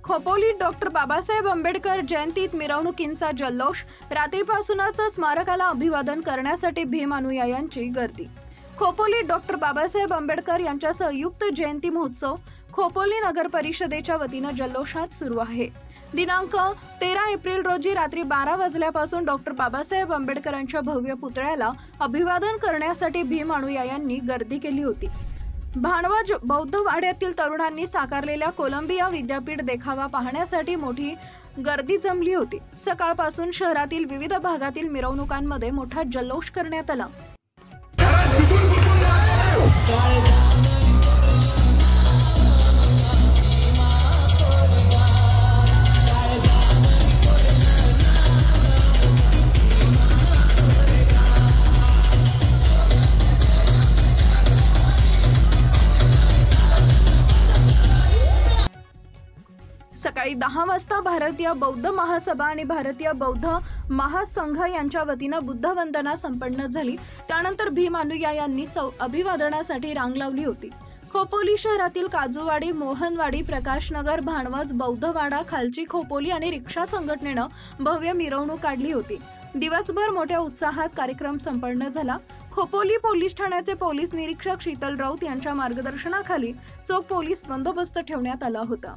खोपोलीत doctor Babasaheb Ambedkar जयंतीत मिरवणुकींचा जल्लोष। रात्रीपासूनच स्मारकाला अभिवादन करण्यासाठी भीम अनुयायांची गर्दी। खोपोलीत डॉक्टर बाबासाहेब आंबेडकर यांच्या संयुक्त जयंती महोत्सव खोपोली नगर परिषदेच्या वतीने जल्लोषात सुरू आहे। दिनांक 13 एप्रिल रोजी रात्री 12 वाजल्यापासून डॉक्टर बाबासाहेब आंबेडकरांच्या भव्य पुतळ्याला अभिवादन करण्यासाठी भीम अनुयायांनी गर्दी केली होती। भाणवड बौद्ध वाड्यातील तरुणांनी साकारलेल्या कोलंबिया विद्यापीठ देखावा पाहण्यासाठी मोठी गर्दी जमली होती। सकाळपासून शहरातील विविध भागातील मिरवणुकांमध्ये मोठा जल्लोष करण्यात आला। सकाळी 10 वाजता भारतीय बौद्ध महासभा आणि भारतीय बौद्ध महासंघ यांच्या वतीने बुद्ध वंदना संपन्न झाली। त्यानंतर भीम अनुयायांनी अभिवादनासाठी रांग लावली होती। खोपोली शहरातील काजूवाडी, मोहनवाडी, प्रकाशनगर, भाणवड, बौद्धवाडा, खालची खोपोली आणि रिक्षा संघटनेने भव्य मिरवणूक काढली होती। दिवसभर मोठ्या उत्साहात कार्यक्रम संपन्न झाला। खोपोली पोलीस ठाण्याचे पोलीस निरीक्षक शीतल राऊत यांच्या मार्गदर्शनाखाली चोख पोलीस बंदोबस्त ठेवण्यात आला होता।